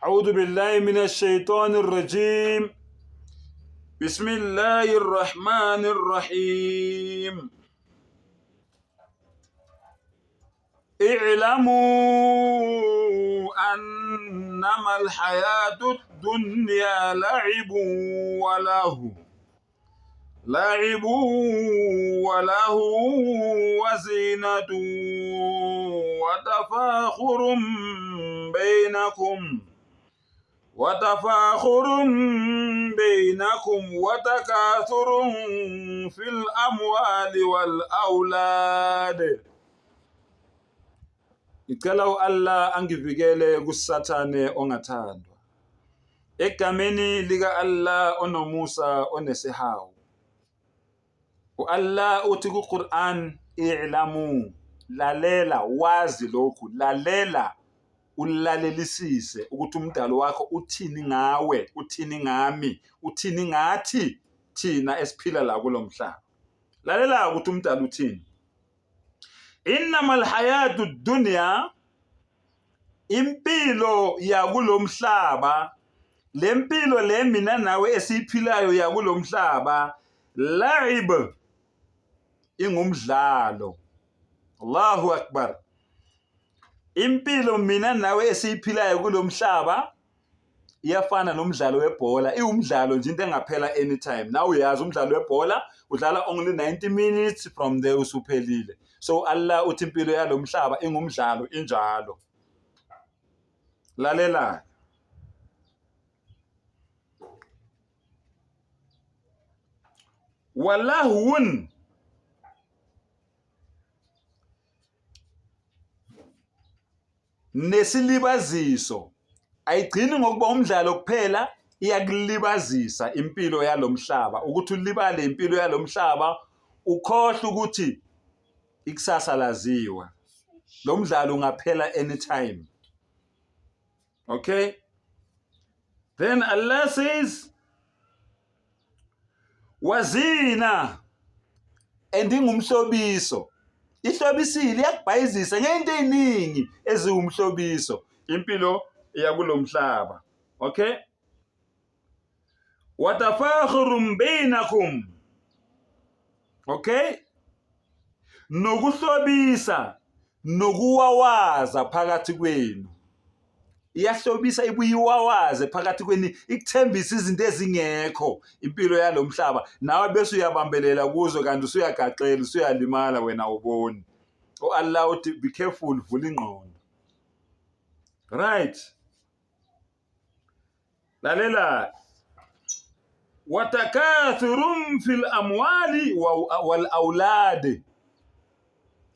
أعوذ بالله من الشيطان الرجيم. بسم الله الرحمن الرحيم. اعلموا أنما الحياة الدنيا لعب ولهو وزينة وتفاخر بينكم وتكاثر في الأموال والأولاد. Icela Allah angivikele kusathane ongathandwa. Egameni lika Allah onomusa onesihawu. Allah uthi kuQur'an i'lamu, lalela wazi lokhu, lalela ulalelisise ukuthi umdalo wakho uthini ngawe, uthini ngami, uthini ngathi thina esiphila la kulomhlaba. Lalela ukuthi umdalo uthini. Innamal hayatu dunya, impilo yakulomhlaba, lempilo le mina nawe esiphilayo yakulomhlaba, la'ib, ingumdlalo. Allahu akbar. Impilo mina nawe esiphilayo kulomhlaba iyafana nomdlalo webhola. Iwumdlalo nje into engaphela anytime. Now uyazi umdlalo webhola udlala only 90 minutes from there usuphelile. So Allah uthi impilo yalomhlaba ingumdlalo injalo. Lalela. Walahun, nesilibaziso. Ayigcini ngokuba umdlalo kuphela, iyakulibazisa impilo yalomhlaba. Ukuthi ulibale impilo yalomhlaba, ukhohle ukuthi ikusasa laziwa. Lo mdlalo ungaphela anytime. Okay? Then Allah says, wazina, and ingumhlobiso. Ihlobisile iyakubhayizisa ngento eziningi eziwumhlobiso impilo yakulomhlaba. Okay? Watafakhurum bainakum. Okay? Nokuhlobisa nokuwawaza phakathi kwenu. Iyahlobisa ibuyiwawaze phakathi kwenu, ikuthembisa izinto ezingekho impilo yalomhlaba. Nawe bese uyabambelela kuzo kanti usuyagaxela, usuyalimala wena uboni. Allah uthi be careful, vula ingqondo. Right? Lalela. Watakathurum fil amwali wal awlad.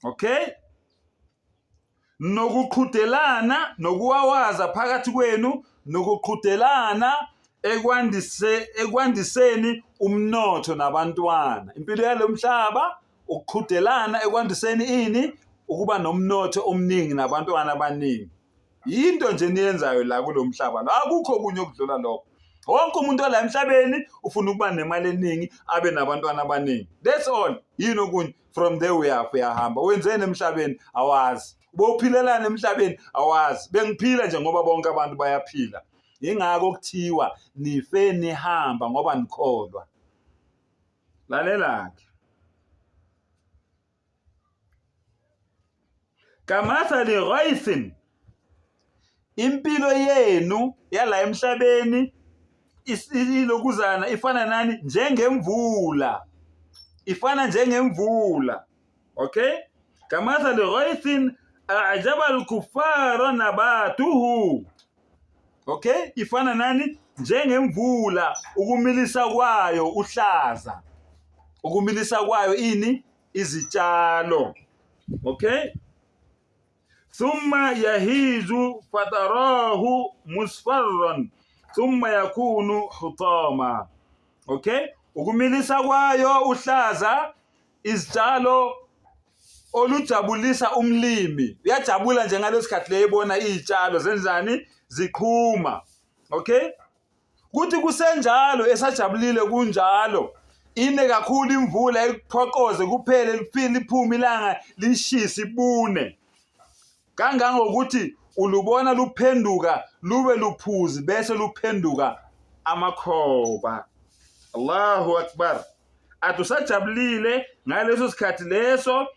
Okay? Nokuqhudelana nokuwawaza phakathi kwenu, nokuqhudelana ekwandiseni umnotho nabantwana. Impilo yalomhlaba ukuqhudelana ekwandiseni ini? Ukuba nomnotho omningi nabantwana abaningi. Into nje niyenzayo la kulomhlaba. Akukho kunye okudlula lokho. Wonke umuntu ola emhlabeni ufuna ukuba nemali eningi, abe nabantwana abaningi. That's all. Yini okunye? From there uyahamba. Wenzeni emhlabeni? Awazi. Bophilelana emhlabeni? Awazi. Bengiphila nje ngoba bonke abantu bayaphila. Ingakho kuthiwa nife nihamba ngoba nikholwa. Lalela ke. Kamathali ghaythin, impilo yenu yala emhlabeni ilokuzana ifana nani? Njengemvula. Ifana njengemvula. Okay? Kamathali ghaythin a'jaba al-kuffara nabatuhu. Okay? Ifana nani? Njengemvula, ukumilisa kwayo uhlaza. Ukumilisa kwayo ini? Izitshalo. Okay? Thumma yahizu fatarahu musfarran thumma yakunu hutama. Okay? Ukumilisa kwayo uhlaza, izitshalo olujabulisa umlimi. Uyajabula nje ngalesikhathi leyibona izitshalo zenzani? Ziqhuma. Okay? Kuthi kusenjalo esajabulile kunjalo, ine kakhulu imvula iphoqoze kuphele lifile iphume ilanga lishisa ibune. Kangangokuthi ulubona luphenduka lube luphuzi bese luphenduka amakhoba. Allahu akbar. Atusajabulile ngaleso sikhathi leso,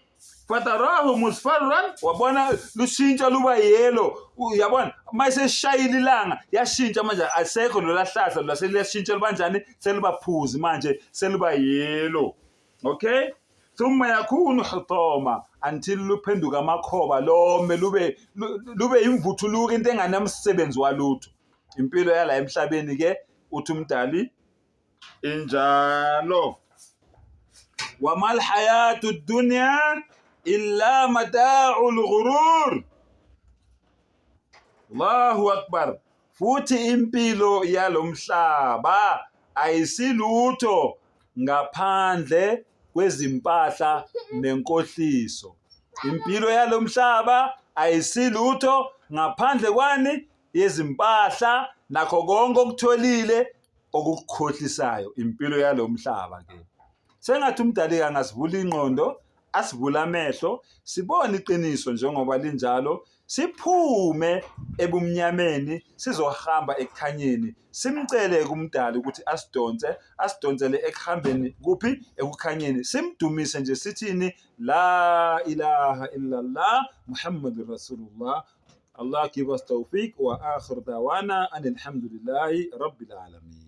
fatarahu musfarran, wabona lushintsha luba yellow. Uyabona mase shayila ilanga yashintsha manje, asekho lolahlahla lwaseliyashintsha libanjani, selibaphuzi manje seliba yellow. Okay, thumma yakunu hutama, until luphenduka amakhoba lome lube imvuthuluka into enganamsebenzi walutho. Impilo yala emhlabeni ke uthi umdali injalo. Wamal hayatu dunya illa mata'ul ghurur. Allahu akbar. Futhi impilo yalomhlaba ayisilutho ngaphandle kwezimpahla nenkohliso. Impilo yalomhlaba ayisilutho ngaphandle kwani yezimpahla nakho konke okutholile okukhohlisayo. Impilo yalomhlaba ke sengathi umdali angasivula ingqondo, asivula amehlo, sibone iqiniso njengoba linjalo, siphume ebumnyameni sizohamba ekukhanyeni, simcele kumdali ukuthi asidonsele ekuhambeni kuphi, ekukhanyeni, simdumise nje sithini, la ilaha illallah Muhammadur Rasulullah. Allah give us tawfiq wa akhir dawana alhamdulillahi rabbil alamin.